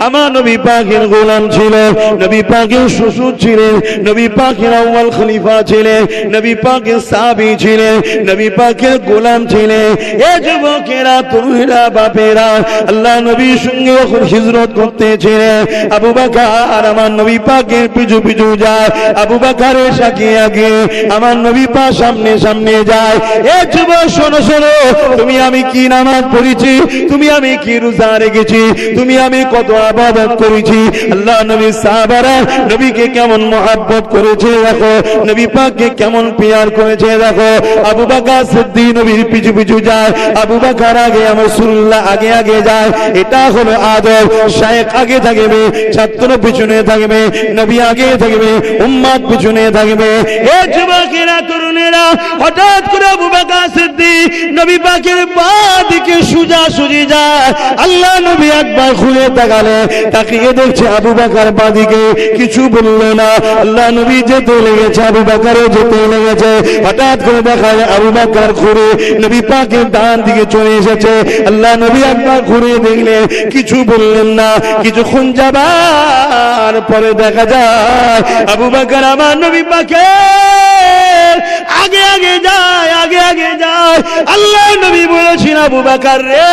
আমার নবী পাকের গোলাম ছিলেন, নবী পাকের শ্বশুর ছিলেন, নবী পাকের আউয়াল খলিফা ছিলেন, নবী পাকের সাহাবী ছিলেন, নবী পাকের গোলাম ছিলেন। এ যুবকেরা, তরুণেরা, বাপেরা, আল্লাহ নবীর সঙ্গে যখন হিজরত করতেছিলেন, আবু বকর আমার নবী পাকের পিছু পিছু যায়, আবু বকরের সাথে আগে আমার নবী পাক সামনে সামনে যায়। এ যুবক শোনো শোনো, তুমি আমি কি নামাজ পড়েছি, তুমি আমি কি রোজা রেখেছি, তুমি আমি কত ইবাদত করেছি, আল্লাহ নবীর সাহাবারা নবীকে কেমন মহব্বত করেছে দেখো, নবী পাককে কেমন প্যার করেছে দেখো। আবু বকর সিদ্দিক নবীর পিছু পিছু যায়, আবু বকর আগে, রাসূলুল্লাহ আগে আগে যায়। এটা হলো আদব। শায়েখ আগে থাকবে, ছাত্র পিছনে থাকবে, নবী আগে থাকবে, উম্মত পিছনে থাকবে। এ যুবকেরা, তরুণেরা, হঠাৎ করে আবু বকর সিদ্দিক নবী পাকের বাঁ দিকে সোজাসুজি যায়। আল্লাহ নবী একবার ঘুরে তাকালে, তাকিয়ে দেখছে আবু বকর বাঁ দিকে, কিছু বলল না। আল্লাহ নবী যেতে লেগেছে, আবু বকরও যেতে লেগেছে। হঠাৎ করে দেখা যায় আবু বকর ঘুরে নবী পাকের ডান দিকে চলে এসেছে। আল্লাহ নবী একবার ঘুরে দেখলেন, কিছু বললেন না। কিছুক্ষণ যাবার পরে দেখা যায় আবু বকর আমার নবী পাকের আগে আগে যায়, আগে আগে যায়। আল্লাহ নবী বলেছেন, আবু বকর রে,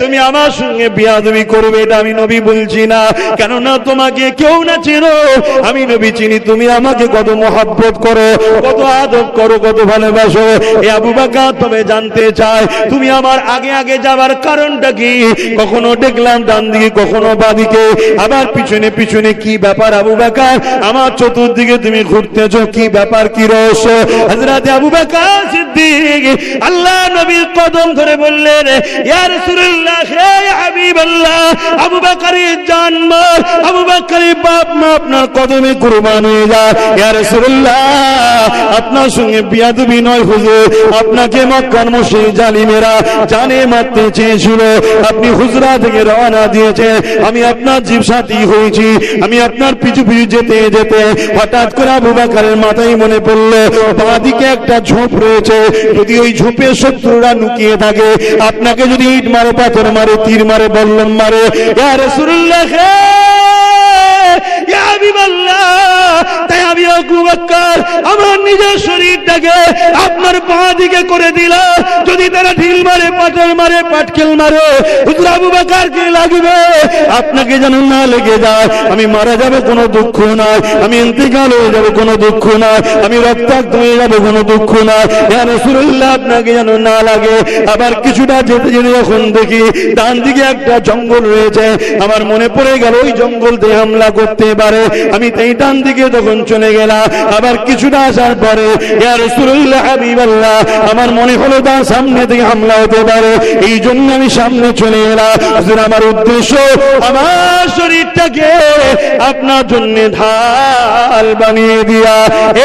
তুমি আমার সঙ্গে বিয়াদবি করবে, এটা আমি নবী বলছি না, কেননা তোমাকে কেউ না চেনো, আমি নবী চিনি। তুমি আমাকে কত মহব্বত করো, কত আদব করো, কত ভালোবাসো। এ আবু বকর তবে জানতে চায় তুমি আমার আগে আগে যাবার কারণটা কি? কখনো দেখলাম ডান দিকে, কখনো বাদিকে, আবার পিছনে পিছনে, কি ব্যাপার আবু বকর? আমার চতুর্দিকে তুমি ঘুরতেছো, কি ব্যাপার, কি রহস্য? হযরত আবু বকর সিদ্দিক আল্লাহ নবীর কদম ধরে বললেন, ইয়া রাসূলুল্লাহ, হে হাবিবাল্লাহ, আবু বকরের জান মাল, আবু বকরের বাপ মা আপনার কদমে কুরবান হয়ে যায়। ইয়া রাসূলুল্লাহ, আপনার সঙ্গে বিয়াদবি নয় হুজুর, আপনাকে মক্কার মুশরিক জালিমেরা জানে মারতে চেয়েছিল, আপনি হুজরা থেকে রওনা দিয়েছেন, আমি আপনার জীব সাথী হয়েছি। আমি আপনার পিছু পিছু যেতে যেতে হঠাৎ করে আবু বকরের মাথায় মনে পড়লো, বাঁদিকে একটা ঝোপ রয়েছে, যদি ওই ঝোপে শত্রুরা লুকিয়ে থাকে, আপনাকে যদি ইট মারে, পাথর মারে, তীর মারে, বল্লম মারে, ইয়া রাসূলুল্লাহ, ইয়া হাবিবাল্লাহ, তাই আমি আবু বকর আমার নিজের শরীরটাকে আপনার বাঁ দিকে করে দিলাম। যদি তারা ঢিল মারে, পাথর মারে, পাটকেল মারে, হুজুর আবু বকরকে লাগবে, আপনাকে যেন না লেগে যায়। আমি মারা যাবে, কোনো দুঃখ নাই, আমি ইন্তেকাল হয়ে যাবে, কোনো দুঃখ নাই, আমি রক্তাক্ত হয়ে যাবে, কোনো দুঃখ নাই, ইয়া রাসূলুল্লাহ, আপনাকে যেন না লাগে। আবার কিছুটা যেতে যেতে যখন দেখি ডান দিকে একটা জঙ্গল রয়েছে, আমার মনে পড়ে গেল ওই জঙ্গল দিয়ে হামলা করতে পারে, আমি তাই ডান দিকে তখন চলে গেলাম। আবার কিছুটা আসার পরে, ইয়া রাসূলুল্লাহ, হাবিবাল্লাহ, আমার মনে হলো তার সামনে থেকে হামলা হতে পারে, এই জন্য আমি সামনে চলে এলাম। হুজুর, আমার উদ্দেশ্য আমার শরীরটাকে আপনার জন্য ঢাল বানিয়ে দিয়া।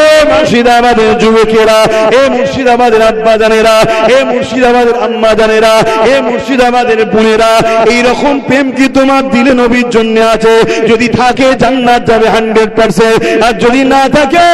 এ মুর্শিদাবাদের যুবকেরা, এ মুর্শিদাবাদের আব্বা জানেরা, এ মুর্শিদাবাদের আম্মা জানেরা, এ মুর্শিদাবাদের বোনেরা, এইরকম প্রেম কি তোমার দিলে নবীর জন্য আছে? যদি থাকে জান্নাত যাবে 100%, আর যদি না থাকে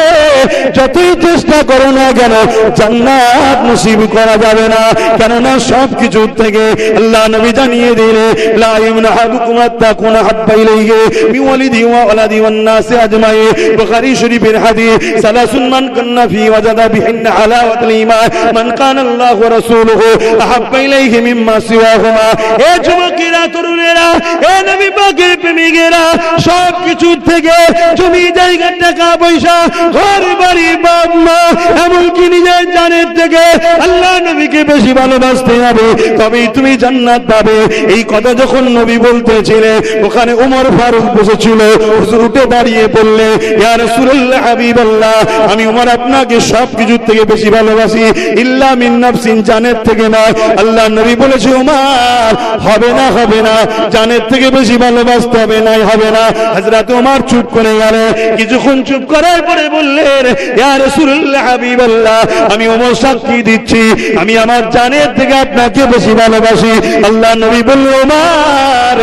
যতই চেষ্টা করো না কেন জান্নাত নসিব করা যাবে না। কেননা সব কিছু থেকে আল্লাহ নবী জানিয়ে দিলে, লা ইউনহাবুকুম আত্তাকুনা হাব্বা ইলাইহি মিন ওয়ালিদি ওয়া ওয়ালাদি ওয়ান নাস আজমাইন। বুখারী শরীফের হাদিস, সালাসুন মান কান্না ফি ওয়াজাদা বিহিন্না হালাওয়াতুল ঈমান মান কানা আল্লাহু ওয়া রাসূলুহু আহাব্বা ইলাইহি মিম্মা সিওয়াহুমা। এ যুবকেরা, তরুণেরা, এ নবী পাকের প্রেমিকেরা, সব কিছু থেকে জমি জায়গা, টাকা পয়সা, ঘর বাড়ি, বাপ মা, এমনকি নিজের জানের থেকে আল্লাহ নবীকে বেশি ভালোবাসতে হবে, তবেই তুমি জান্নাত পাবে। এই কথা যখন নবী বলতেছিলেন, ওখানে ওমর ফারুক বসেছিল। হুজুর উঠে দাঁড়িয়ে বললেন, ইয়া রাসূলুল্লাহ, হাবিবাল্লাহ, আমি ওমর আপনাকে সব কিছুর থেকে বেশি ভালোবাসি, ইল্লা মিন নাফসিন, জানের থেকে নয়। আল্লাহ নবী বলেছে, ওমর হবে না, হবে না, জানের থেকে বেশি ভালোবাসতে হবে, নাই হবে না। হযরত ওমর চুপ করে গেলেন। কিছুক্ষণ চুপ করার পরে বললেন, ইয়া রাসূলুল্লাহ, হাবিবাল্লাহ, আমি ওমর সাক্ষী দিচ্ছি, আমি আমার জানের থেকে আপনাকে বেশি ভালোবাসি। আল্লাহ নবী বললেন, ওমর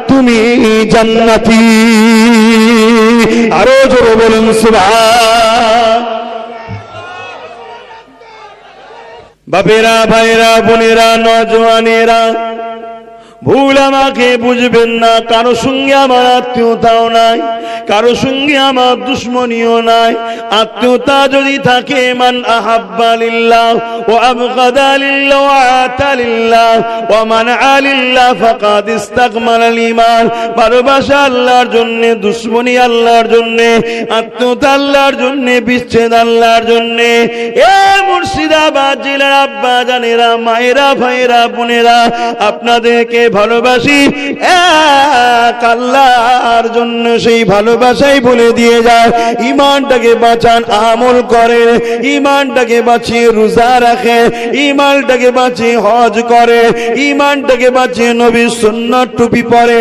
তুমি জান্নাতি। আরো জোরে বলুন সুবহান। বাপেরা, ভাইরা, বোনেরা, নওজওয়ানেরা, ভুল আমাকে বুঝবেন না। কারো সঙ্গে আমার আত্মীয়তাও নাই, কারো সঙ্গে আমার দুশ্মনীও নাই। আত্মীয়তা যদি থাকে, মান আহাব্বা লিল্লাহ ওয়া আবগাদা লিল্লাহ ওয়া আতা লিল্লাহ ওয়া মানআ লিল্লাহ ফাকাদ ইসতাকমালাল ঈমান। ভালোবাসা আল্লাহর জন্য, দুশ্মনী আল্লাহর জন্য, আত্মীয়তা আল্লাহর জন্য, বিচ্ছেদ আল্লাহর জন্য। এ মুর্শিদাবাদ জেলার আব্বা জানেরা, মায়েরা, ভাইরা, বোনেরা, আপনাদেরকে ভালোবাসি এক আল্লাহর জন্য। সেই ভালোবাসাই বলে দিয়ে যায়, ঈমানটাকে বাঁচান, আমল করে, ঈমানটাকে বাঁচিয়ে রোজা রাখে, ঈমানটাকে বাঁচিয়ে হজ করে, ঈমানটাকে বাঁচিয়ে নবীর সুন্নাত টুপি পরে,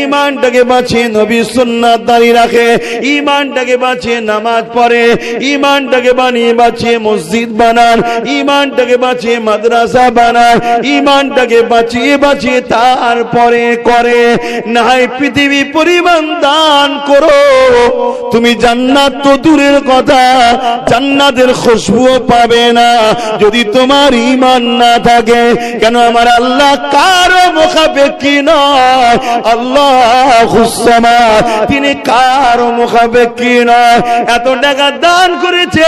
ঈমানটাকে বাঁচিয়ে নবীর সুন্নাত দাড়ি রাখে, ঈমানটাকে বাঁচিয়ে নামাজ পড়ে, ঈমানটাকে বাঁচিয়ে মসজিদ বানান, ঈমানটাকে বাঁচিয়ে মাদ্রাসা বানান, ঈমানটাকে বাঁচিয়ে তারপরে করে নাই পৃথিবী পরিমাণ দান করো। তুমি জান্নাত তো দূরের কথা, জান্নাতের খুশবুও পাবে না যদি তোমার ঈমান না থাকে। কেন? আমার আল্লাহ কারো মুখাপেক্ষী নয়, আল্লাহুস সামাদ, তিনি কারো মুখাপেক্ষী নয়। এত টাকা দান করেছে,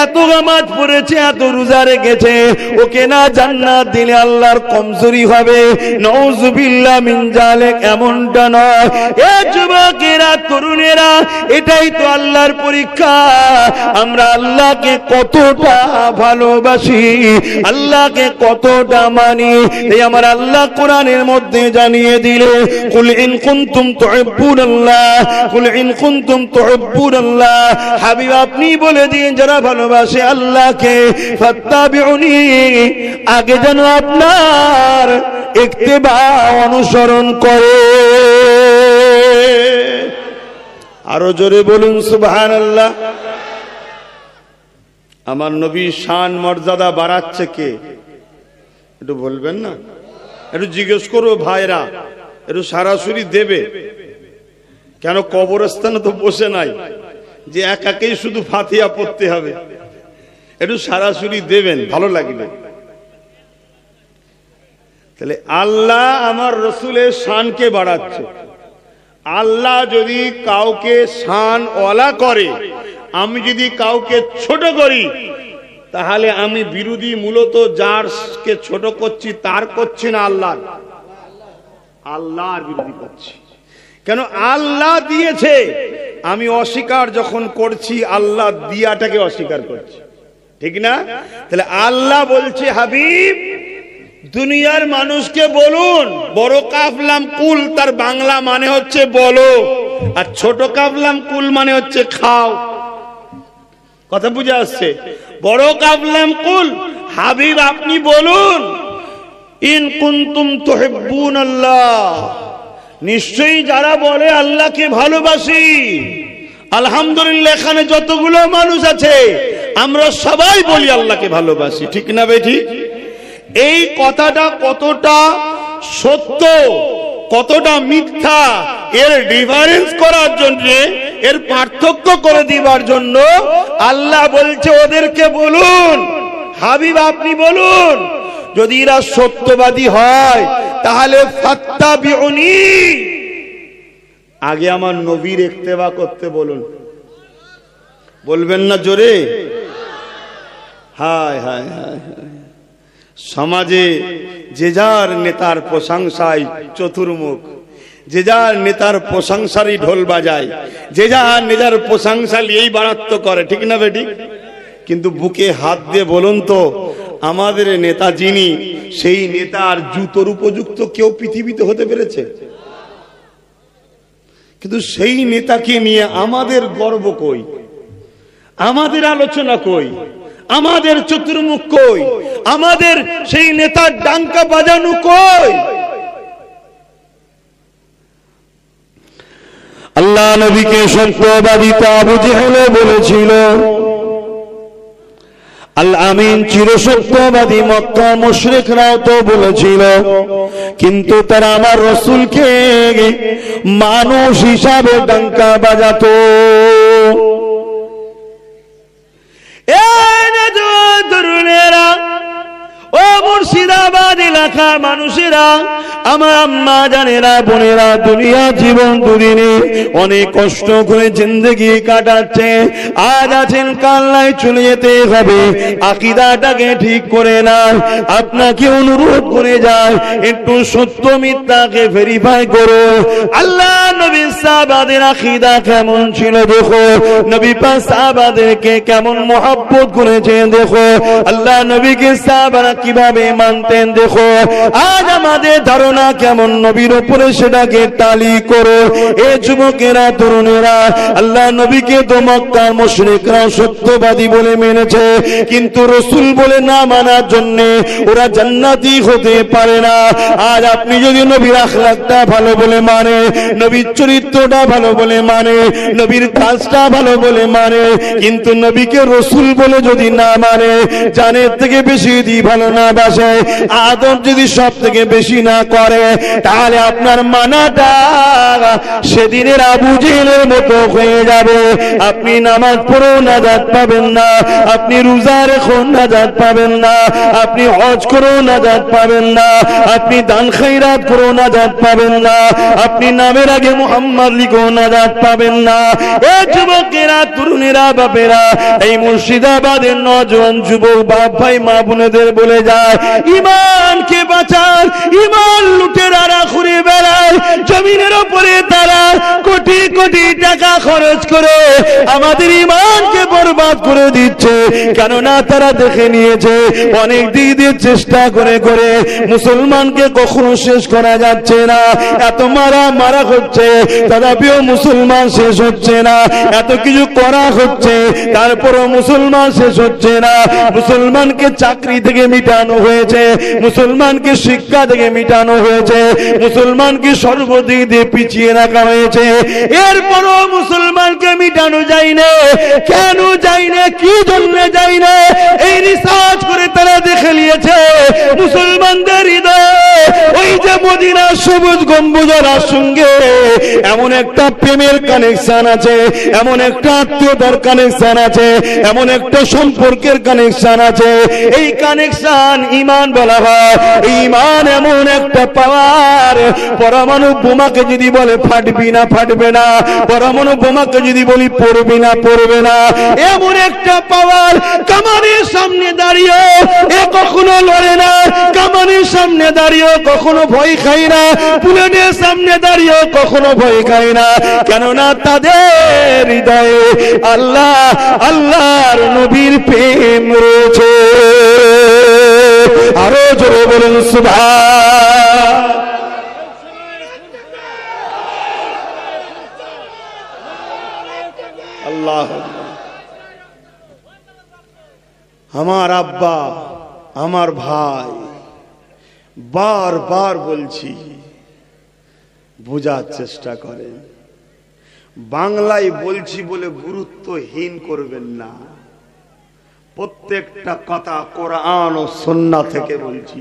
এত নামাজ পড়েছে, এত রোজা রেখেছে, ওকে না জান্নাত দিলে আল্লাহর কমজোরি হবে। নাউযুবিল্লাহ মিন যালিক, এমনটা নয়। এ যুবকেরা, তরুণেরা, এটাই তো আল্লাহর পরীক্ষা। আমরা আল্লাহকে কতটা ভালোবাসি, আল্লাহকে কতটা মানি। এই আমার আল্লাহ কোরআনের মধ্যে জানিয়ে দিলে, কুল ইন কুনতুম তুহিব্বুনাল্লাহ, কুল ইন কুনতুম তুহিব্বুনাল্লাহ, হাবিব আপনি বলে দিন যারা ভালোবাসে আল্লাহকে, ফাত্তাবিউনি, আগে যেন আপনার ইত্তেবা, অনুসরণ করে। আরো জোরে বলুন সুবহানাল্লাহ। আমার নবীর শান মর্যাদা বাড়াচ্ছে কে? একটু বলবেন না? একটু জিজ্ঞেস করো ভাইরা, একটু সরাসরি দেবে। কেন? কবরস্থানে তো বসে নাই যে একাকেই শুধু ফাতিহা পড়তে হবে। একটু সরাসরি দেবেন, ভালো লাগবে। তাহলে আল্লাহ আমার রসুলের শানকে বাড়াচ্ছে। আল্লাহ যদি কাউকে শান ওয়ালা করে, আমি যদি কাউকে ছোট করি, তাহলে আমি বিরোধী মূলত যারকে ছোট করছি তার করছি না, আল্লাহর বিরোধী করছি। কেন? আল্লাহ দিয়েছে, আমি অস্বীকার যখন করছি, আল্লাহ দিয়াটাকে অস্বীকার করছি, ঠিক না? তাহলে আল্লাহ বলছে, হাবিব দুনিয়ার মানুষকে বলুন, বড় কাফলাম কুল তার বাংলা মানে হচ্ছে বলো, আর ছোট কাফলাম কুল মানে হচ্ছে খাও। কথা বুঝে আসছে? বড় কাফলাম কুল, হাবিব আপনি বলুন, ইন কুনতুম তুহিব্বুনাল্লাহ, নিশ্চয়ই যারা বলে আল্লাহকে ভালোবাসি। আলহামদুলিল্লাহ, এখানে যতগুলো মানুষ আছে আমরা সবাই বলি আল্লাহকে ভালোবাসি, ঠিক না বেঠিক? এই কথাটা কতটা সত্য, কতটা মিথ্যা, এর ডিফারেন্স করার জন্য, এর পার্থক্য করে দিবার জন্য আল্লাহ বলছে ওদেরকে বলুন, হাবিব আপনি বলুন, যদি এরা সত্যবাদী হয় তাহলে ফাত্তাবিউনি, আগে আমার নবীর ইত্তেবা করতে বলুন। বলবেন না জোরে? হায় হায় হায়, সমাজে যে যার নেতার প্রশংসায় চতুর্মুখ, যে যার নেতার প্রশংসারই ঢোল বাজায়, যে যার নেতার প্রশংসা নিয়েই বাড়াত্ম করে, ঠিক না বেঠিক? কিন্তু বুকে হাত দিয়ে বলুন তো, আমাদের নেতা যিনি, সেই নেতার জুতোর উপযুক্ত কেউ পৃথিবীতে হতে পেরেছে? কিন্তু সেই নেতাকে নিয়ে আমাদের গর্ব কই, আমাদের আলোচনা কই, আমাদের চতুর্মুখ কই, আমাদের সেই নেতার ডাঙ্কা বাজানো কই? আল্লাহ নবীকে সত্যবাদী আবু জেহেল বলেছিল, আল আমিন চির সত্যবাদী মক্কা মুশরিকরাও তো বলেছিল, কিন্তু তারা আমার রাসূলকে মানুষ হিসাবে ডাঙ্কা বাজাতো। রাখা মানুষেরা, আমার আম্মা জানেরা, বোনেরা, দুনিয়া জীবন দুদিনে অনেক কষ্ট করে জিন্দেগি কাটাচ্ছে। আজ আছেন, কাল নাই চলে যেতে হবে। আকীদাটাকে ঠিক করে না। আপনাকে অনুরোধ করে যায়, একটু সত্য মিথ্যাকে ভেরিফাই করো। আল্লাহ নবী সাহাবাদের আকীদা কেমন ছিল দেখো, নবী পাক সাহাবাদেরকে কেমন মহব্বত করেছেন দেখো, আল্লাহ নবীকে সাহাবারা কিভাবে মানতেন দেখো। আজ আমাদের ধারণা কেমন নবীর উপরে, সেটাকে তালি করো। এ যুবকেরা, তরুণেরা, আল্লাহ নবীকে তো মক্কার মুশরিকরা সত্যবাদী বলে মেনেছে, কিন্তু রাসূল বলে না মানার জন্য ওরা জান্নাতি হতে পারে না। আজ আপনি যদি নবীর আখলাকটা ভালো বলে মানে, নবীর চরিত্রটা ভালো বলে মানে, নবীর কাজটা ভালো বলে মানে, কিন্তু নবীকে রাসূল বলে যদি না মানে, জানের থেকে বেশি যদি ভালো না বাসে, আদর যদি সব থেকে বেশি না করে, তাহলে আপনার মানাটা সেদিনের আবু জেহেলের মতো হয়ে যাবে। আপনি নামাজ পড়েও নাজাত পাবেন না, আপনি রোজা রেখেও নাজাত পাবেন না, আপনি হজ করেও নাজাত পাবেন না, আপনি দান খয়রাত করেও নাজাত পাবেন না, আপনি নামের আগে মুহাম্মদ লিখেও নাজাত পাবেন না। এই যুবকেরা, তরুণেরা, বাপেরা, এই মুর্শিদাবাদের নওজোয়ান যুবক বাপ ভাই মা বোনেদের বলে যায়, ইমানকে বাঁচান। ইমান লুটেরারা ঘুরে বেড়ায়, জমিনের উপরে তারা কোটি কোটি টাকা খরচ করে আমাদের ইমানকে বরবাদ করে দিচ্ছে। কেননা তারা দেখে নিয়েছে অনেক দিক দিয়ে চেষ্টা করে করে মুসলমানকে কখনো শেষ করা যাচ্ছে না। এত মারা হচ্ছে, তথাপিও মুসলমান শেষ হচ্ছে না। এত কিছু করা হচ্ছে, তারপরও মুসলমান শেষ হচ্ছে না। মুসলমানকে চাকরি থেকে মিটানো হয়েছে, মুসলমানকে শিক্ষা থেকে মিটানো হয়েছে, মুসলমানকে সর্বদিক দিয়ে পিছিয়ে রাখা হয়েছে। এরপরও মুসলমানকে মিটানো যায় না। কেন যায় না, কি জন্য যায় না, এই রিসার্চ করে তারা দেখে নিয়েছে মুসলমানদের হৃদয়ে ওই যে মদিনার সবুজ গম্বুজের সঙ্গে এমন একটা প্রেমের কানেকশন আছে, এমন একটা আত্মীয়তার কানেকশন আছে, এমন একটা সম্পর্কের কানেকশন আছে। এই কানেকশন ইমান বলা হয়। ইমান এমন একটা পাওয়ার, পরমাণু বোমাকে যদি বলে ফাটবি না ফাটবে না, পরমাণু বোমাকে যদি বলি পড়বি না পড়বে না, এমন একটা পাওয়ার। কামানের সামনে দাঁড়িয়ে এ কখনো লড়ে না, কামানের সামনে দাঁড়িয়ে কখনো ভয় খায় না, বুলেটের সামনে দাঁড়িয়ে কখনো ভয় খায় না। কেননা তাদের হৃদয়ে আল্লাহ, আল্লাহর নবীর প্রেম রয়েছে। আরো জোরে বলুন সুবহান। আল্লাহ, আমার আব্বা, আমার ভাই, বারবার বলছি বোঝার চেষ্টা করেন। বাংলায় বলছি বলে গুরুত্বহীন করবেন না। প্রত্যেকটা কথা কোরআন ও সুন্নাহ থেকে বলছি,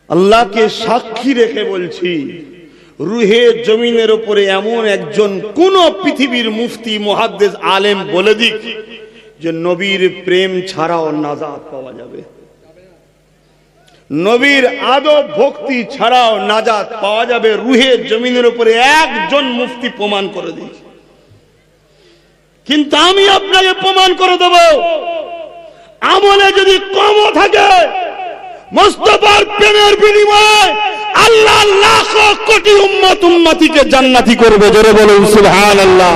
আল্লাহকে সাক্ষী রেখে বলছি। রুহে জমিনের উপরে এমন একজন কোন পৃথিবীর মুফতি মুহাদ্দিস আলেম বলে দিক যে নবীর প্রেম ছাড়াও নাজাত পাওয়া যাবে, নবীর আদব ভক্তি ছাড়াও নাজাত পাওয়া যাবে। রুহে জমিনের উপরে একজন মুফতি প্রমাণ করে দিয়েছে। কিন্তু আমি আপনাকে প্রমাণ করে দেব, আমলে যদি কম থাকে, মুস্তাফার প্রেমের বিনিময়ে আল্লাহ লাখ কোটি উম্মত উম্মতিকে জান্নাতি করবে। জোরে বলুন সুবহানাল্লাহ।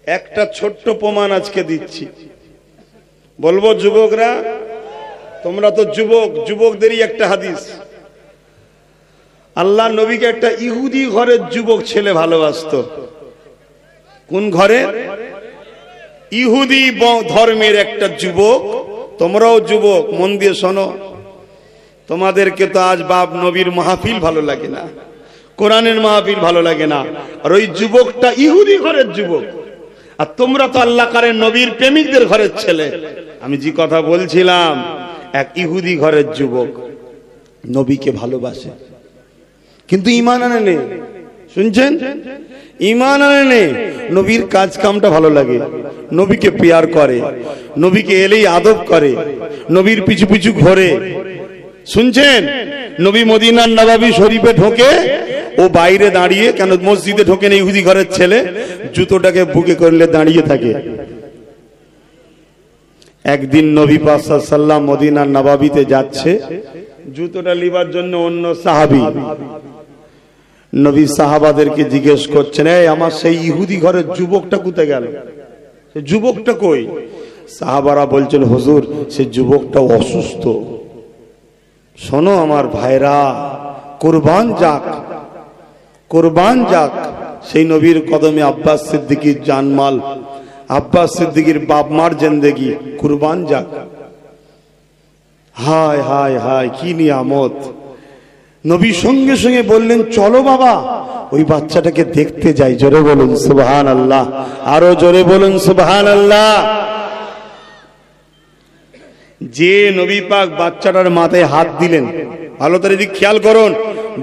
একটা ছোট্ট প্রমাণ আজকে দিচ্ছি, বলবো যুবকরা, তোমরা তো যুবক, যুবকদেরই একটা হাদিস। আল্লাহ নবীকে একটা ইহুদি ঘরের যুবক ছেলে ভালোবাসতো। কোন ঘরে? ইহুদি ধর্মের একটা যুবক। তোমরাও যুবক, মন দিয়ে শোনো। তোমাদেরকে তো আজ বাপ নবীর মাহফিল ভালো লাগে না, কোরআনের মাহফিল ভালো লাগে না, আর ওই যুবকটা ইহুদি ঘরের যুবক, আর তোমরা তো আল্লাহ কারে নবীর প্রেমিকদের ঘরের ছেলে। আমি যে কথা বলছিলাম, এক ইহুদি ঘরের যুবক নবীকে ভালোবাসে কিন্তু ঈমান আনে নেই। শুনছেন? ঈমান আনে, নবীর কাজ কামটা ভালো লাগে, নবীকে পেয়ার করে, নবীকে এলেই আদব করে, নবীর পিছু পিছু ঘোরে। শুনছেন, নবী মদিনার নববী শরীফে ঢোকে, ও বাইরে দাঁড়িয়ে, কেন মসজিদে ঢোকে না ইহুদি ঘরের ছেলে, জুতোটাকে বুকে করলে দাঁড়িয়ে থাকে। একদিন নবী পাক সাল্লাল্লাহু আলাইহি ওয়াসাল্লাম মদিনার নববীতে যাচ্ছে, জুতোটা লিবার জন্য অন্য সাহাবী নবী সাহাবাদেরকে জিজ্ঞেস করছেন, এই আমার সেই ইহুদি ঘরের যুবকটা কোথায় গেল, সেই যুবকটা কই? সাহাবারা বলছেন, হুজুর সে যুবকটা অসুস্থ। শোনো আমার ভাইরা, কুরবান যাক, কুরবান যাক সেই নবীর কদমে আব্বাস সিদ্দিকীর জানমাল, আব্বাস সিদ্দিকীর বাপ মার জিন্দেগি কুরবান যাক। হায় হায় হায় কি নিয়ামত! নবী সঙ্গে সঙ্গে বললেন, চলো বাবা ওই বাচ্চাটাকে দেখতে যাই। জোরে বলুন সুবহানাল্লাহ, আরো জোরে বলুন সুবহানাল্লাহ। যে নবী পাক বাচ্চাটার মাথায় হাত দিলেন, ভালো করে দিক খেয়াল করুন,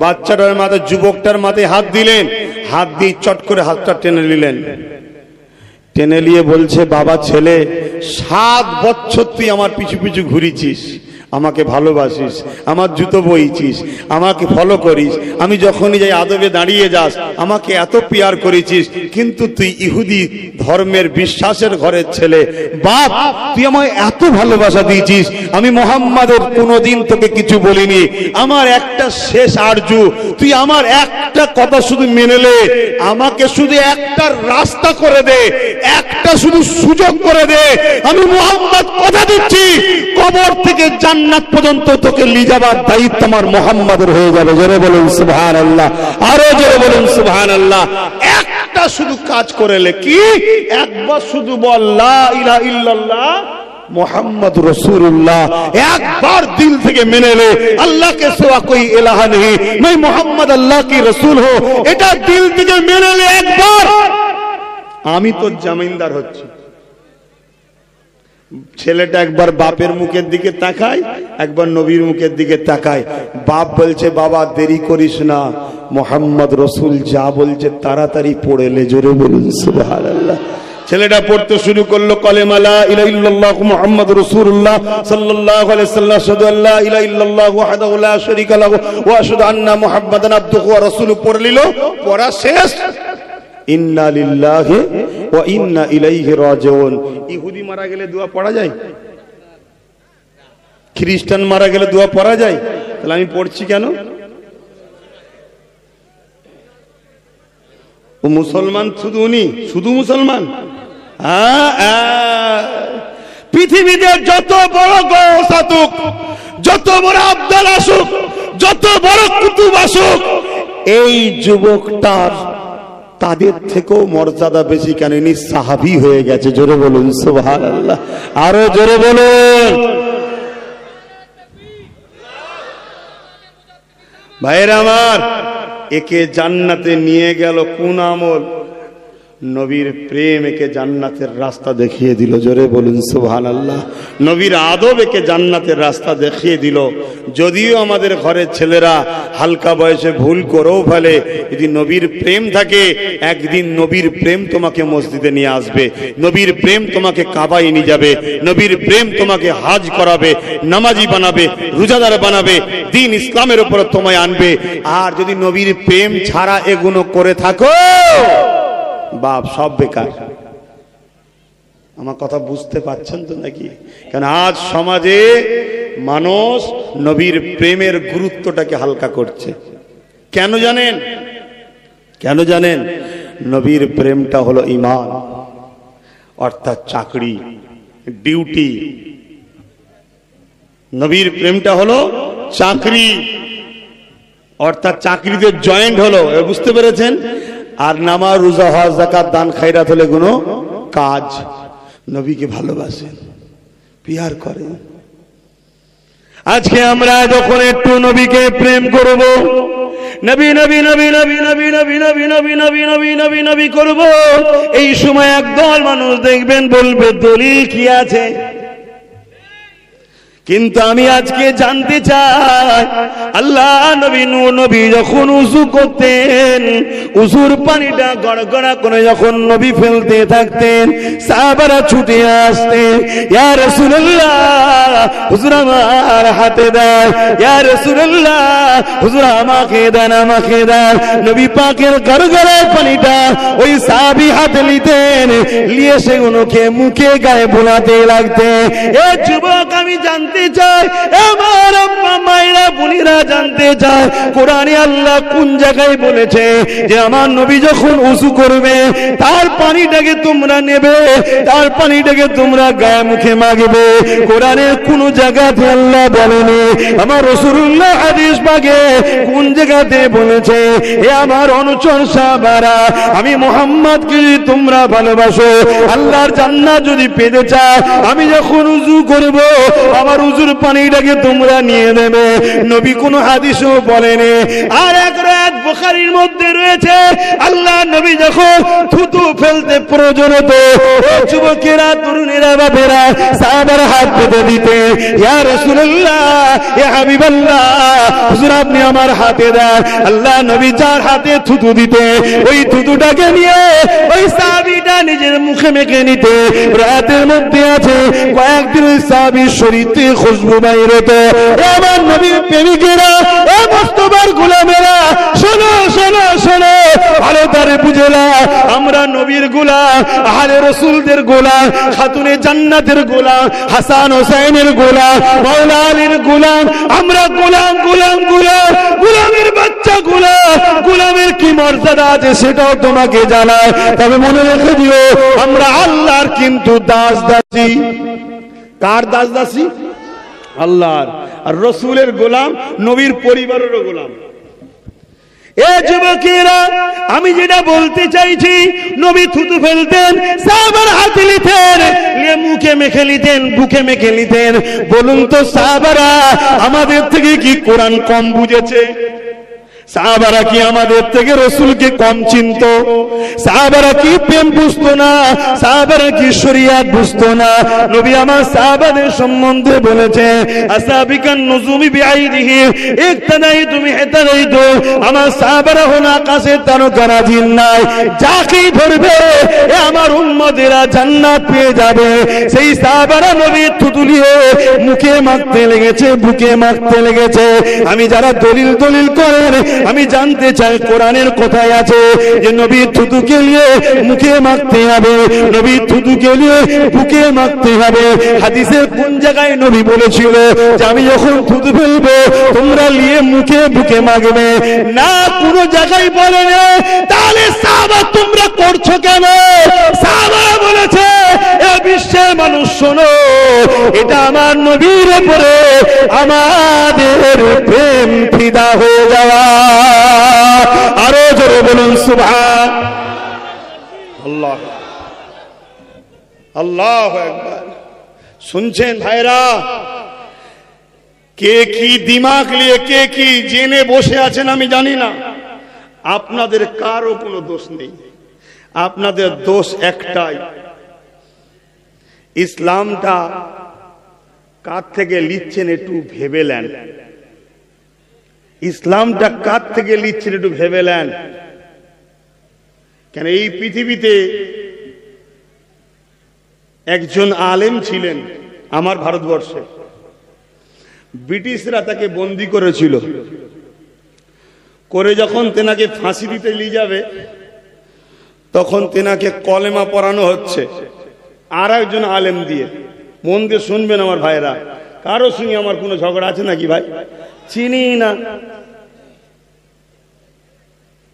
বাচ্চাটার মাথায়, যুবকটার মাথায় হাত দিলেন, হাত দিয়ে চট করে হাতটা টেনে নিলেন, টেনে নিয়ে বলছে, বাবা ছেলে, 7 বছর তুই আমার পিছু পিছু ঘুরেছিস, আমাকে ভালোবাসিস, আমার জুতো বইছিস, আমাকে ফলো করিস, আমি যখনই যাই আদবে দাঁড়িয়ে যাস, আমাকে এত পিয়ার করেছিস, কিন্তু তুই ইহুদি ধর্মের বিশ্বাসের ঘরের ছেলে, বাপ তুই আমায় এত ভালোবাসা দিয়েছিস, আমি মুহাম্মাদের কোনোদিন তোকে কিছু বলিনি, আমার একটা শেষ আরজু, তুই আমার একটা কথা শুধু মেনে নে, আমাকে শুধু একটা রাস্তা করে দে, একটা শুধু সুযোগ করে দে, আমি মুহাম্মদ কথা দিচ্ছি কবর থেকে জান্নাত পর্যন্ত তোকে নিয়ে যাবার দায়িত্ব আমার মুহাম্মাদের হয়ে যাবে। জোরে বলুন সুবহানাল্লাহ, আরো জোরে বলুন সুবহানাল্লাহ। একটা শুধু কাজ করে লে, কি? একবার শুধু বল লা ইলাহা ইল্লাল্লাহ মুহাম্মদ রাসূলুল্লাহ, একবার দিল থেকে মেনে লে আল্লাহ के सिवा कोई इलाहा नहीं, मैं मोहम्मद अल्लाह की रसूल हूं, এটা দিল থেকে মেনে লে একবার। আমি তো জামিনদার হচ্ছি। ছেলেটা একবার বাপের মুখের দিকে তাকায়, একবার নবীর মুখের দিকে তাকায়। বাপ বলছে, বাবা দেরি করিস না, মুহাম্মদ রাসূল যা বলছে তাড়াতাড়ি পড়ে লে। জোরে বলুন সুবহানাল্লাহ। ছেলেটা পড়তে শুরু করলো, কলেমা লা ইলাহা ইল্লাল্লাহু মুহাম্মাদুর রাসূলুল্লাহ সাল্লাল্লাহু আলাইহি ওয়াসাল্লাম, আশহাদু আল্লা ইলাহা ইল্লাল্লাহু ওয়াহদাহু লা শারীকা লাহু ওয়া আশহাদু আন্না মুহাম্মাদান আবদুহু ওয়া রাসূলুহু পড়ে নিল। পড়া শেষ, ইন্না লিল্লাহি ওয়া ইন্না ইলাইহি রাজিউন। ইহুদি মারা গেলে দোয়া পড়া যায়? খ্রিস্টান মারা গেলে দোয়া পড়া যায়? তাহলে আমি পড়ছি কেন? ও মুসলমান, শুধু উনি, শুধু মুসলমান? পৃথিবীতে যত বড় গৌস আসুক, যত বড় আব্দাল আসুক, যত বড় কুতুব আসুক, এই যুবকটার তাদের থেকেও মর্যাদা বেশি, কেন ইনি সাহাবী হয়ে গেছে। জোরে বলুন সুবহানাল্লাহ, আরো জোরে বলুন। ভাইরা আমার, একে জান্নাতে নিয়ে গেল কোন আমল? নবীর প্রেম একে জান্নাতের রাস্তা দেখিয়ে দিল। জোরে বলুন সুবহানাল্লাহ। নবীর আদব একে জান্নাতের রাস্তা দেখিয়ে দিল। যদিও আমাদের ঘরের ছেলেরা হালকা বয়সে ভুল করেও ফেলে, যদি নবীর প্রেম থাকে, একদিন নবীর প্রেম তোমাকে মসজিদে নিয়ে আসবে, নবীর প্রেম তোমাকে কাবায় নিয়ে যাবে, নবীর প্রেম তোমাকে হাজ করাবে, নামাজি বানাবে, রোজাদার বানাবে, দ্বীন ইসলামের উপর তোমায় আনবে। আর যদি নবীর প্রেম ছাড়া এগুলো করে থাকো, বাপ সব বেকার। আমার কথা বুঝতে পারছেন তো নাকি? কারণ আজ সমাজে মানুষ নবীর প্রেমের গুরুত্বটাকে হালকা করছে। কেন জানেন? কেন জানেন? নবীর প্রেমটা হলো ঈমান, অর্থাৎ চাকরি, ডিউটি। নবীর প্রেমটা হলো চাকরি, অর্থাৎ চাকরিতে জয়েন্ট হলো। বুঝতে পেরেছেন? আর নামাজ, রোজা, হজ, যাকাত, দান, খায়রাত হলে কোনো কাজ। নবীকে ভালোবাসেন, পিয়ার করেন। আজকে আমরা যখন একটু নবীকে প্রেম করব, নবী নবী নবী নবী নবী নবী নবী নবী নবী নবী নবী নবী করব, এই সময় একদল মানুষ দেখবেন বলবে দলিল কি আছে? কিন্তু আমি আজকে জানতে চাই, আল্লাহ নবী নূহ নবী যখন উযু করতেন, উযুর পানিটা গড়গড়া করে যখন নবী ফেলতে থাকতেন, সাহাবারা ছুটে আসতেন, ইয়া রাসূলুল্লাহ হুজুর আমার হাতে দেন, ইয়া রাসূলুল্লাহ হুজুর আমাকে দেন, আমাকে দেন। নবী পাকের গড়গড়া পানিটা ওই সাহাবী হাতে নিতেন, নিয়ে সেগুলোকে মুখে গায়ে বোলাতে লাগতেন। এ যুবক, আমি জানতে চাই, আমার আম্মা মায়েরা বোনেরা জানতে চায়, কোরআনে আল্লাহ কোন জায়গায় বলেছে যে আমার নবী যখন উযু করবে তার পানিটাকে তোমরা নেবে, তার পানিটাকে তোমরা গায়ে মুখে মাগবে? কোরআনের কোন জায়গাতে আল্লাহ বলেনি। আমার রাসূলুল্লাহ হাদিস পাকে কোন জায়গাতে বলেছে, এ আমার অনুচর সাহাবারা, আমি মুহাম্মদকে যদি তোমরা ভালোবাসো, আল্লাহর জান্নাত যদি পেতে চাও, আমি যখন উযু করব আমার উযুর পানিটাকে তোমরা নিয়ে নেবে। নবী কোন হাদিসও বলেনি। আর এক রাত বুখারীর মধ্যে রয়েছে, আল্লাহ নবী যখন থুতু ফেলতে প্রয়োজন হতো, যুবকেরা তরুণেরা বাপেরা সাহাবারা হাত পেতে দিতে, ইয়া রাসূলুল্লাহ ইয়া হাবিবাল্লাহ হুজুর আপনি আমার হাতে দেন। আল্লাহ নবী যার হাতে থুতু দিতে, ওই থুতুটাকে নিয়ে ওই সাহাবীটা নিজের মুখে মেখে নিতে। রাতের মধ্যে আছে কয়েকদিন ওই সাহাবীর শরীর থেকে খুশবু বাইর হতো। আমার নবীর প্রেমিকেরা, এ মুস্তাফার গোলামেরা, শোনো শোনো শোনো, ভালো করে বুঝে নাও, আমরা নবীর গোলাম, আহলে রাসূলদের গোলাম, খাতুনে জান্নাতের গোলাম, হাসান হোসেনের গোলাম, মাওলা আলীর গোলাম। আমরা গোলাম গোলাম গোলাম, গোলামের বাচ্চা গোলাম। গোলামের কি মর্যাদা আছে সেটাও তোমাকে জানায়। তবে মনে রেখে দিও, আমরা আল্লাহর কিন্তু দাস দাসী। কার দাস দাসী? আল্লাহর। আর রাসূলের গোলাম, নবীর পরিবারেরও গোলাম। এ যুবকেরা, আমি যেটা বলতে চাইছি, নবী থুতু ফেলতেন, সাহাবারা হাতে নিতেন, নিয়ে মুখে মেখে নিতেন, বুকে মেখে নিতেন। বলুন তো সাহাবারা আমাদের থেকে কি কোরআন কম বুঝেছে? সাহাবারা কি আমাদের থেকে রাসূলকে কম চিনতো? সাহাবারা কি প্রেম বুঝতো না? সাহাবারা কি শরিয়াত বুঝতো না? নবী আমার সাহাবাদের সম্বন্ধে বলেছে, আসাবিকান নুজুমি বিআইদিহি ইকতাদাইতু বিহিতাদাইতু। আমার সাহাবারা হলো আকাশের তারকারা, জিন নাই, যাকেই ধরবে এ আমার উম্মতেরা জান্নাত পেয়ে যাবে। সেই সাহাবারা নবীর থুতু নিয়ে মুখে মাখতে লেগেছে, বুকে মাখতে লেগেছে। আমি যারা দলিল দলিল করেন, আমি জানতে চাই কোরআনের কোথায় আছে যে নবী থুতুকে নিয়ে মুখে মাখতে হবে, নবী থুতুকে নিয়ে বুকে মাখতে হবে? হাদিসের কোন জায়গায় নবী বলেছিল যে আমি যখন থুতু ফেলবো তোমরা নিয়ে মুখে বুকে মাখবে? না, কোন জায়গায় বলেনি। তাহলে সাহাবা তোমরা করছো কেন? সাহাবা বলেছে, এ বিশ্বের মানুষ শোনো, এটা আমার নবীর উপরে আমাদের প্রেম ফিদা হয়ে যাওয়া। আরো জোরে বলুন সুবহান আল্লাহ, আল্লাহু আকবার। শুনছেন ভাইরা, কে কি দিমাগ নিয়ে কে কি জেনে বসে আছেন আমি জানি না। আপনাদের কারো কোনো দোষ নেই, আপনাদের দোষ একটাই, ইসলামটা কার থেকে লিখছেন একটু ভেবে নেন। ইসলামটা কার থেকে লিখছেন একটু ভেবে নেন। কেন এই পৃথিবীতে একজন আলেম ছিলেন আমার ভারতবর্ষে, ব্রিটিশরা তাকে বন্দী করেছিল, করে যখন তেনাকে ফাঁসি দিতে নিয়ে যাবে তখন তেনাকে কলেমা পড়ানো হচ্ছে আর একজন আলেম দিয়ে। মন দিয়ে শুনবেন আমার ভাইরা, কারো সঙ্গে আমার কোনো ঝগড়া আছে নাকি ভাই? চিনি না,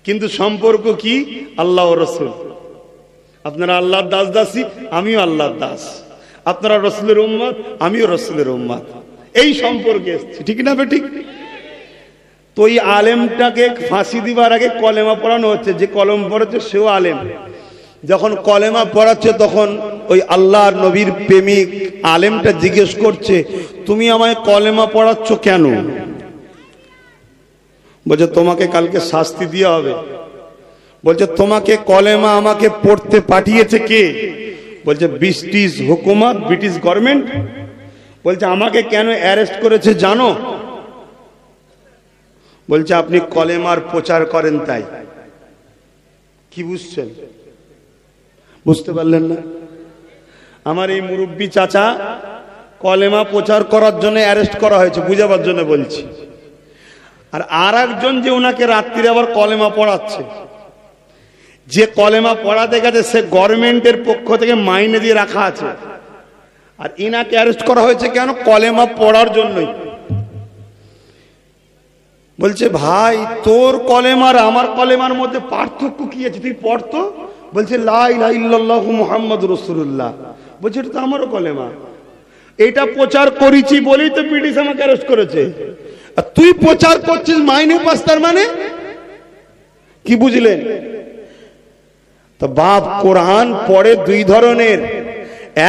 কিন্তু সম্পর্ক কি? আল্লাহ ও রাসূল। আপনারা আল্লাহর দাস দাসী, আমিও আল্লাহর দাস। আপনারা রাসূলের উম্মত, আমিও রাসূলের উম্মত। এই সম্পর্কে এসেছি, ঠিক না ঠিক? তো এই আলেমটাকে ফাঁসি দিবার আগে কলেমা পড়ানো হচ্ছে, যে কলম পড়াচ্ছে সেও আলেম। যখন কলেমা পড়াচ্ছে তখন ওই আল্লাহর নবীর প্রেমিক আলেমটা জিজ্ঞেস করছে, তুমি আমায় কলেমা পড়াচ্ছ কেন? বলছে, তোমাকে কালকে শাস্তি দেওয়া হবে। বলছে, তোমাকে কলেমা আমাকে পড়তে পাঠিয়েছে কে? বলছে, ব্রিটিশ হুকুমত, ব্রিটিশ গভর্নমেন্ট। বলছে আমাকে কেন অ্যারেস্ট করেছে জানো? বলছে আপনি কলেমার প্রচার করেন তাই। কি বুঝছেন? বুঝতে পারলেন না? আমার এই মুরব্বী চাচা কলেমা প্রচার করার জন্য অ্যারেস্ট করা হয়েছে, বুঝাবার জন্য বলছি। আর একজন যে ওনাকে রাত্রিরে আবার কলেমা পড়াচ্ছে, যে কলেমা পড়াতে গেছে সে গভর্নমেন্টের পক্ষ থেকে মাইনে দিয়ে রাখা আছে, আর ইনাকে অ্যারেস্ট করা হয়েছে কেন? কলেমা পড়ার জন্যই। বলছে ভাই তোর কলেমার আমার কলেমার মধ্যে পার্থক্য কি আছে, তুই পড়তো। বলছে লা ইলাহা ইল্লাল্লাহু মুহাম্মাদুর রাসূলুল্লাহ। বলছে এটা তো আমারও কলেমা, এটা প্রচার করেছি বলেই তো ব্রিটিশ আমাকে অ্যারেস্ট করেছে। আর তুই প্রচার করছিস মাইনে পাস, তার মানে কি বুঝলেন? তো বাপ কোরআন পড়ে দুই ধরনের,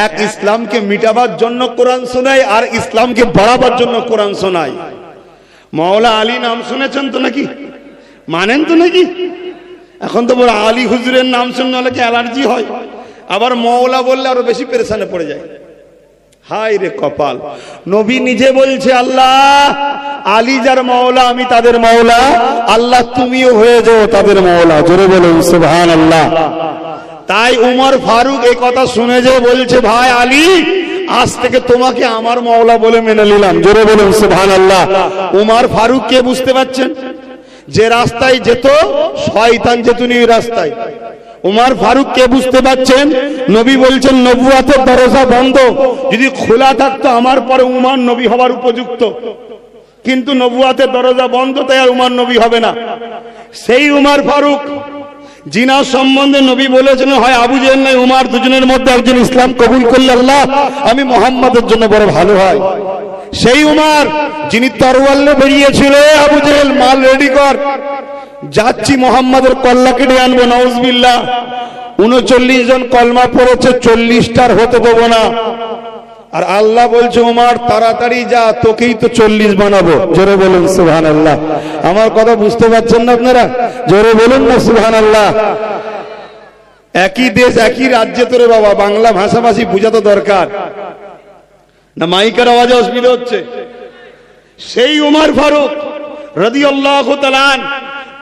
এক ইসলামকে মিটাবার জন্য কোরআন শোনায়, আর ইসলামকে বাড়াবার জন্য কোরআন শোনায়। মাওলা আলী নাম শুনেছেন তো নাকি? মানেন তো নাকি? এখন তো বড় আলী হুজুরের নাম শুনলে অনেকে অ্যালার্জি হয়, আবার মাওলা বললে আরো বেশি পেরেশানে পড়ে যায়। হায় রে কপাল! নবী নিজে বলছে আল্লাহ আলী যার মাওলা আমি তাদের মাওলা, আল্লাহ তুমিও হয়ে যাও তাদের মাওলা। জোরে বলুন সুবহানাল্লাহ। তাই উমর ফারুক এই কথা শুনে যে বলছে ভাই আলী আজ থেকে তোমাকে আমার মাওলা বলে মেনে নিলাম। জোরে বলুন সুবহানাল্লাহ। উমর ফারুক কে বুঝতে পারছেন? যে রাস্তায় যেত শয়তান যেত নি রাস্তায়। উমর ফারুক কে বুঝতে পারছেন? নবী বলছেন নবুয়াতের দরজা বন্ধ, যদি খোলা থাকতো আমার পরে উমর নবী হওয়ার উপযুক্ত, কিন্তু নবুয়াতের দরজা বন্ধ, তাই আর উমর নবী হবে না। সেই উমর ফারুক জিনার সম্বন্ধে নবী বলেছেন হয় আবু জেহেল নাই উমর, দুজনের মধ্যে একজন ইসলাম কবুল করলে আল্লাহ আমি মুহাম্মাদের জন্য বড় ভালো হয়। সেই উমর যিনি তরোয়াল নিয়ে বেরিয়েছিল, আবু জেহেল মাল রেডি কর, যাচ্ছি মোহাম্মদের কল্লা কেটে আনবো, নাউজুবিল্লাহ। 39 জন কলমা পড়েছে, 40টার হতে দেবো না। আর আল্লাহ বলছে ওমর তাড়াতাড়ি যা, তোকেই তো 40 বানাবো। জোরে বলুন সুবহানাল্লাহ। আমার কথা বুঝতে পারছেন না আপনারা? জোরে বলুন না সুবহানাল্লাহ। একই দেশ একই রাজ্যে তোরে বাবা, বাংলা ভাষাভাষী বোঝা তো দরকার না, মাইকের আওয়াজে অসুবিধা হচ্ছে। সেই উমর ফারুক রাদিয়াল্লাহু তাআলা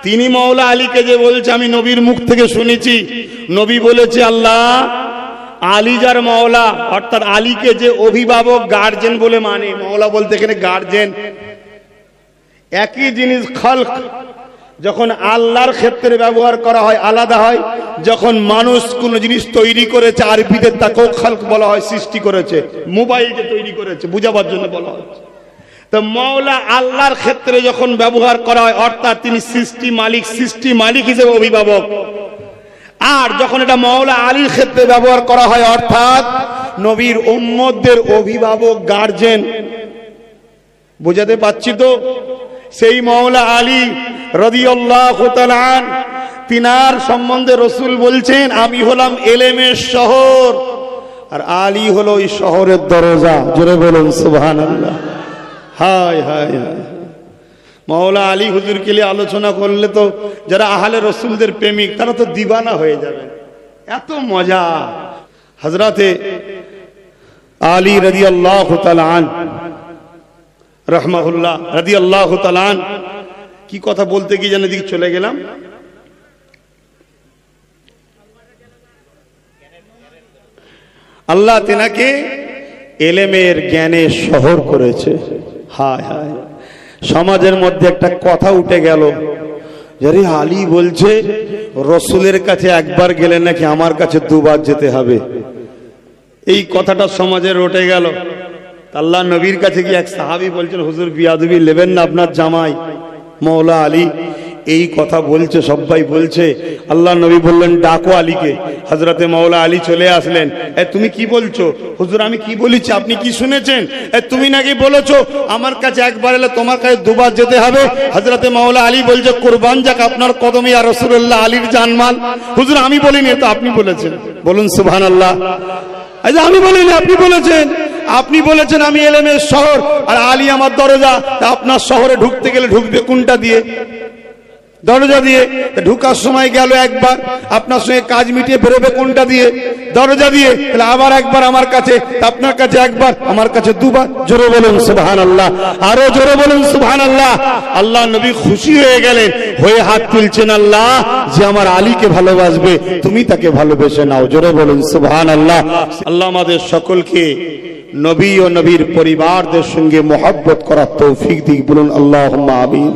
তিনি মাওলা আলীকে যে বলছে আমি নবীর মুখ থেকে শুনেছি, নবী বলেছে আল্লাহ আলী যার মাওলা, অর্থাৎ আলীকে যে অভিভাবক গার্জেন বলে মানে, মাওলা বলতে এখানে গার্জেন। একই জিনিস খালক যখন আল্লাহর ক্ষেত্রে ব্যবহার করা হয় আলাদা হয়, যখন মানুষ কোন জিনিস তৈরি করেছে আরবিতে তাকেও খালক বলা হয়, সৃষ্টি করেছে। মোবাইল যে তৈরি করেছে বুঝাবার জন্য বলা হয়। তো মাওলা আল্লাহর ক্ষেত্রে যখন ব্যবহার করা হয় অর্থাৎ তিনি সৃষ্টি মালিক হিসেবে অভিভাবক। আর যখন এটা মাওলা আলীর ক্ষেত্রে ব্যবহার করা হয় অর্থাৎ নবীর উম্মতদের অভিভাবক গার্জেন। বুঝাতে পারছি তো? সেই মাওলা আলী রাদিয়াল্লাহু তাআলা তিনার সম্বন্ধে রাসূল বলছেন আমি হলাম এলেমের শহর, আর আলী হলো ওই শহরের দরজা। জোরে বলুন সুবহানাল্লাহ। হায় হায় হায়! মাওলা আলী হুজুরকে নিয়ে আলোচনা করলে তো যারা আহলে রসুলদের প্রেমিক তারা তো দিবানা হয়ে যাবে, এত মজা। হযরতে আলী রাদিয়াল্লাহু তাআলা রাহমাহুল্লাহ রাদিয়াল্লাহু তাআলা কি কথা বলতে গিয়ে যেন দিকে চলে গেলাম। আল্লাহ তেনাকে এলেমের জ্ঞানের শহর করেছে। হায় হায়! সমাজের মধ্যে একটা কথা উঠে গেল, যারে আলী বলছে রসুলের কাছে একবার গেলে নাকি আমার কাছে দুবার যেতে হবে। এই কথাটা সমাজে রটে গেল। আল্লাহ নবীর কাছে গিয়ে এক সাহাবী বলছেন হুজুর বিয়াদবি নেবেন না, আপনার জামাই মাওলা আলী এই কথা বলছে, সবাই বলছে। আল্লাহ নবী বললেন ডাকো আলীকে। হযরতে মাওলা আলী চলে আসলেন। তুমি কি বলছো? হুজুর আমি কি বলেছি আপনি কি শুনেছেন? তুমি নাকি বলেছো আমার কাছে একবার এলে তোমার কাছে দুবার যেতে হবে। হযরতে মাওলা আলী বলছে কুরবান যাক আপনার কদমে ইয়া রাসূলুল্লাহ, আলীর জানমাল। হুজুর আমি বলিনি, তো আপনি বলেছেন। বলুন সুবহানাল্লাহ। আচ্ছা আমি বলিনি, আপনি বলেছেন। আপনি বলেছেন আমি এলেমের শহর আর আলী আমার দরজা। আপনার শহরে ঢুকতে গেলে ঢুকবে কোনটা দিয়ে? দরজা দিয়ে। ঢুকার সময় গেল একবার, আপনার সঙ্গে কাজ মিটিয়ে বেরোবে কোনটা দিয়ে? দরজা দিয়ে। তাহলে আবার একবার আমার কাছে, আপনার কাছে একবার, আমার কাছে দুবার। জোরে বলুন সুবহানাল্লাহ, আরো জোরে বলুন সুবহানাল্লাহ। আল্লাহ নবী খুশি হয়ে গেলেন, হয়ে হাত তুলছেন, আল্লাহ যে আমার আলীকে ভালোবাসবে তুমি তাকে ভালোবেসে নাও। জোরে বলুন সুবহানাল্লাহ। আল্লাহ আমাদের সকলকে নবী ও নবীর পরিবারদের সঙ্গে মহব্বত করার তৌফিক দিক। বলুন আল্লাহুম্মা আমিন।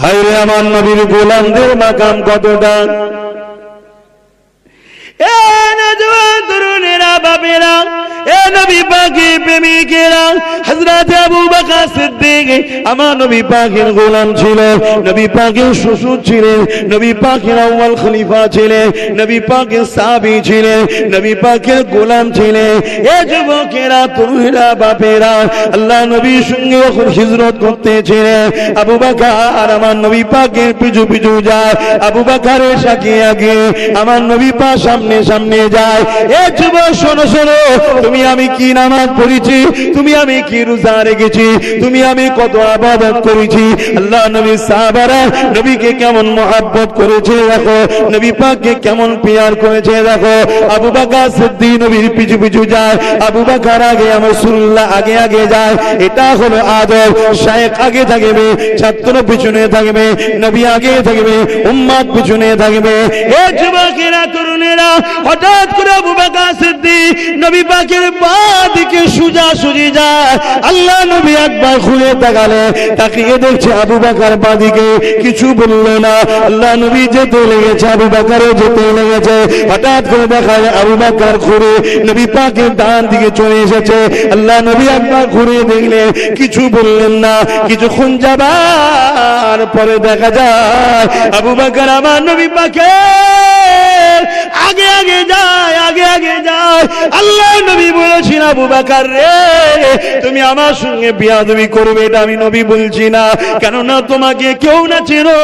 হায়রে আমার নবীর গোলামদের মাকাম কতটা! এ নওজওয়ান তরুণেরা, বাপেরা, এ নবী পাকের প্রেমিকেরা, হযরত আবু বকর সিদ্দিক আমার নবী পাকের গোলাম ছিলেন, নবী পাকের শ্বশুর ছিলেন, নবী পাকের আউয়াল খলিফা ছিলেন, নবী পাকের সাহাবী ছিলেন, নবী পাকের গোলাম ছিলেন। এ যুবকেরা, তরুণেরা, বাপেরা, আল্লাহ নবীর সঙ্গে যখন হিজরত করতেছিলেন, আবু বকর আমার নবী পাকের পিছু পিছু যায়, আবু বকরের সাথে আগে আমার নবী পাক সামনে সামনে যায়। এ যুবক শোনো শোনো, তুমি আমি কি নামাজ পড়েছি, তুমি আমি কি রোজা রেখেছি, তুমি আমি কত ইবাদত করেছি, আল্লাহ নবী সাহাবারা নবীকে কেমন মহব্বত করেছে দেখো, নবী পাককে কেমন পিয়ার করেছে দেখো। আবু বকর সিদ্দিক নবীর পিছু পিছু যায়, আবু বকর আগে, আমার রাসূলুল্লাহ আগে আগে যায়। এটা হলো আদব। শায়েখ আগে থাকবে, ছাত্র পিছনে থাকবে, নবী আগে থাকবে, উম্মত পিছনে থাকবে। এ যুবকেরা, তরুণেরা, হঠাৎ করে আবু বকর সিদ্দিক নবী পাকের বাঁ দিকে সোজাসুজি যায়। আল্লাহ নবী একবার ঘুরে তাকালেন, তাকিয়ে দেখছে আবু বকর বাঁ দিকে, কিছু বলল না। আল্লাহ নবী যেতে লেগেছে, আবু বকরও যেতে লেগেছে। হঠাৎ করে দেখা যায় আবু বকর ঘুরে নবী পাকের ডান দিকে চলে এসেছে। আল্লাহ নবী একবার ঘুরে দেখলেন, কিছু বললেন না। কিছুক্ষণ যাবার পরে দেখা যায় আবু বকর আমার নবী পাকের আগে আগে যায়, আগে আগে যায়। আল্লাহ নবী বলেছেন, আবু বকর রে, তুমি আমার সঙ্গে বিয়াদবি করবে, এটা আমি নবী বলছি না, কেননা তোমাকে কেউ না চেনো,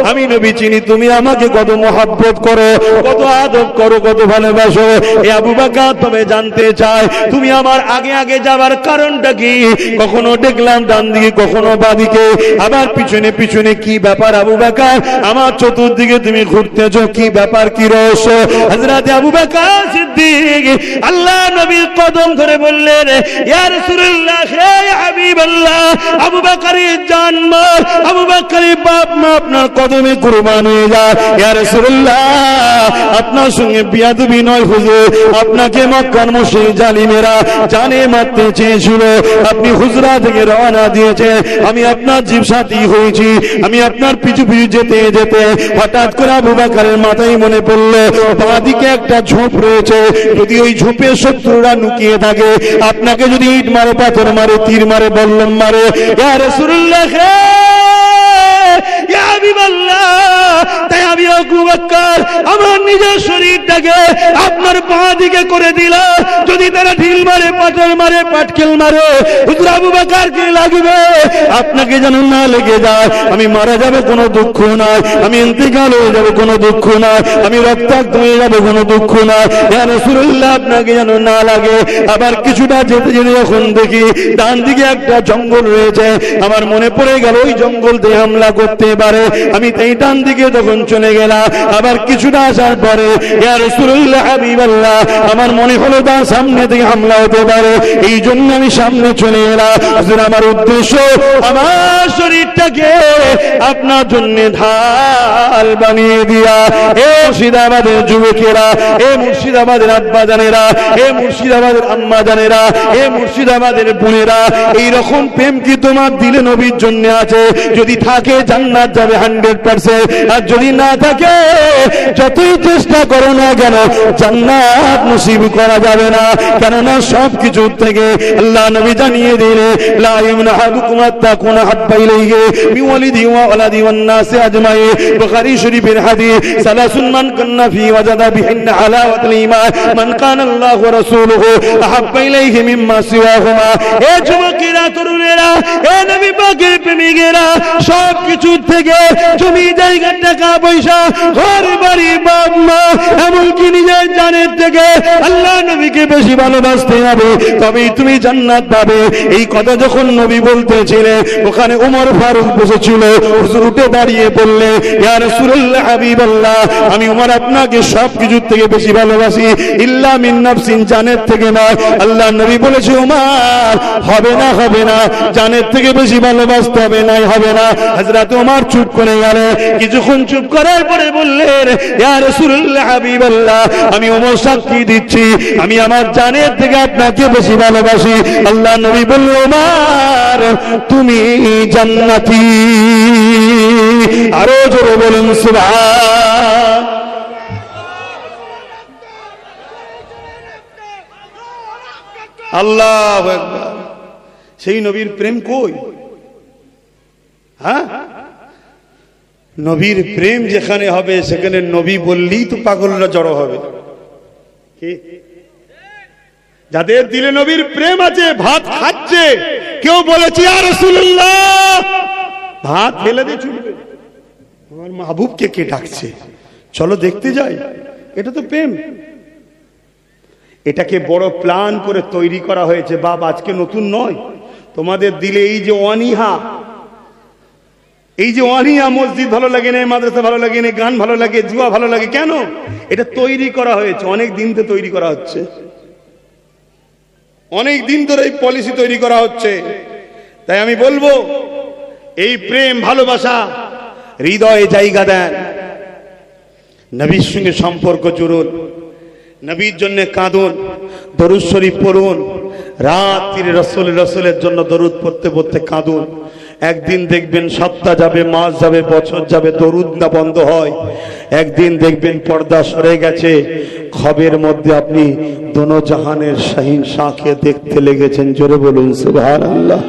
আমি নবী চিনি। তুমি আমাকে কত মহব্বত করো, কত আদব করো, কত ভালোবাসো। এ আবু বকর তবে জানতে চাই, তুমি আমার আগে আগে যাবার কারণটা কি? কখনো দেখলাম ডান দিকে, কখনো বাঁ দিকে, আবার পিছনে পিছনে, কি ব্যাপার আবু বকর? আমার চতুর্দিকে তুমি ঘুরতেছো, কি ব্যাপার, কি রহস্য? হযরত আবু বকর সিদ্দিক আল্লাহ নবীর কদম ধরে বললেন, ইয়া রাসূলুল্লাহ, হে হাবিবাল্লাহ, আবু বকরের জান মাল, আবু বকরের বাপ মা আপনার কদমে কুরবান হয়ে যায়। ইয়া রাসূলুল্লাহ, আপনার সঙ্গে বিয়াদবি নয় হুজুর, আপনাকে মক্কার মুশরিক জালিমেরা জানে মারতে চেয়েছিল, আপনি হুজরা থেকে রওনা দিয়েছেন, আমি আপনার জীব সাথী হয়েছি, আমি আপনার পিছু পিছু যেতে যেতে হঠাৎ করে আবু বকরের মাথায় মনে পড়ল, বাঁদিকে একটা ঝোপ রয়েছে, যদি ওই ঝোপে শত্রুরা লুকিয়ে থাকে, আপনাকে যদি ইট মারে, পাথর মারে, তীর মারে, বল্লম মারে, ইয়া রাসূলুল্লাহ, ইয়া হাবিবাল্লাহ, তাই আমি আবু বকর আমার নিজের শরীরটাকে আপনার বাঁ দিকে করে দিলাম, যদি তারা ঢিল মারে, পাথর মারে, পাটকেল মারে, হুজুর আবু বকর কে লাগবে, আপনাকে যেন না লেগে যায়। আমি মারা যাবে কোনো দুঃখ নাই, আমি ইন্তেকাল হয়ে যাবে কোনো দুঃখ নাই, আমি রক্তাক্ত হয়ে যাবে কোনো দুঃখ নাই, ইয়া রাসূলুল্লাহ, আপনাকে যেন না লাগে। আবার কিছুটা যেতে যেতে যখন দেখি ডান দিকে একটা জঙ্গল রয়েছে, আমার মনে পড়ে গেল ওই জঙ্গল দিয়ে হামলা করতে পারে, আমি তাই ডান দিকে তখন চলে গেলাম। আবার কিছুটা আসার পরে ইয়া রাসূলুল্লাহ, হাবিবাল্লাহ, আমার মনে হলো তার সামনে থেকে হামলা হতে পারে, এই জন্য আমি সামনে চলে এলাম। হুজুর, আমার উদ্দেশ্য আমার শরীরটাকে আপনার জন্য ঢাল বানিয়ে দিয়া। এ মুর্শিদাবাদের যুবকেরা, এ মুর্শিদাবাদের আব্বা জানেরা, এ মুর্শিদাবাদের আম্মা জানেরা, এ মুর্শিদাবাদের বোনেরা, এইরকম প্রেম কি তোমার দিলে নবীর জন্য আছে? যদি থাকে জান্নাত যাবে 100%, আর যদি না থাকে যতই চেষ্টা করো না কেন জান্নাত নসিব করা যাবে না। কেননা সব কিছুর থেকে আল্লাহ নবী জানিয়ে দিলে, লা ইমনাহুকুম আত্তাকুনা হাব্বা ইলাইহি মিন ওয়ালিদি ওয়া ওয়ালাদি ওয়ান নাসি আজমাইন। বুখারী শরীফের হাদিস, সালাসুন মান কান্না ফি ওয়াজাদা বিহিন্না হালাওয়াতুল ঈমান, মান কানা আল্লাহু ওয়া রাসূলুহু আহাব্বা ইলাইহি মিম্মা সিওয়াহুমা। এ যুবকেরা, তরুণেরা, এ নবী পাকের প্রেমিকেরা, সব কিছুর থেকে, জমি জায়গা, টাকা পয়সা, ঘর বাড়ি, বাপ মা, এমনকি নিজের জানের থেকে আল্লাহ নবীকে বেশি ভালোবাসতে করতে হবে, তবেই তুমি জান্নাত পাবে। এই কথা যখন নবী বলতেছিলেন, ওখানে ওমর ফারুক বসেছিল। হুজুর উঠে দাঁড়িয়ে বললে, ইয়া রাসূলুল্লাহ হাবিবাল্লাহ, আমি ওমর আপনাকে সব কিছুর থেকে বেশি ভালোবাসি, ইল্লা মিন নাফসিন, জানের থেকে নয়। আল্লাহ নবী বলেছে, ওমর হবে না, হবে না, জানের থেকে বেশি ভালোবাসতে হবে, নাই হবে না। হযরত ওমর চুপ করে গেলেন। কিছুক্ষণ চুপ করার পরে বললেন, ইয়া রাসূলুল্লাহ হাবিবাল্লাহ, আমি ওমর সাক্ষী দিচ্ছি, আমি আমার জানের থেকে আপনাকে বেশি ভালোবাসি। আল্লাহ নবী বললেন, ওমর তুমি জান্নাতি। আরো জোরে বলুন সুবহান। আল্লাহু আকবার। সেই নবীর প্রেম কই? হ্যাঁ, নবীর প্রেম যেখানে হবে সেখানে নবী বললেই তো পাগলরা জড়ো হবে। যাদের দিলে নবীর প্রেম আছে, ভাত খাচ্ছে, কেউ বলেছে ইয়া রাসূলুল্লাহ, ভাত ফেলে দিয়ে ছুটবে, আমার মাহবুবকে কে ডাকছে, চলো দেখতে যাই। এটা তো প্রেম। এটাকে বড় প্ল্যান করে তৈরি করা হয়েছে। বাপ আজকে নতুন নয়, তোমাদের দিলে এই যে অনীহা, এই যে অনীহা, মসজিদ ভালো লাগে না, মাদ্রাসা ভালো লাগে না, গান ভালো লাগে, জুয়া ভালো লাগে, কেন? এটা তৈরি করা হয়েছে, অনেক দিন ধরে তৈরি করা হচ্ছে, অনেক দিন ধরে এই পলিসি তৈরি করা হচ্ছে। তাই আমি বলবো, এই প্রেম ভালোবাসা হৃদয়ে জায়গা দেন, নবীর সঙ্গে সম্পর্ক জুড়ুন, নবীর জন্য কাঁদুন, দরুদ শরীফ পড়ুন, রাত্রি রসুলের জন্য দরুদ পড়তে পড়তে কাঁদুন। একদিন দেখবেন সপ্তাহ যাবে, মাস যাবে, বছর যাবে, দরুদ না বন্ধ হয়। একদিন দেখবেন পর্দা সরে গেছে, খবের মধ্যে আপনি দোনো জাহানের শাহিন শাহকে দেখতে লেগেছেন। জোরে বলুন সুবহানাল্লাহ।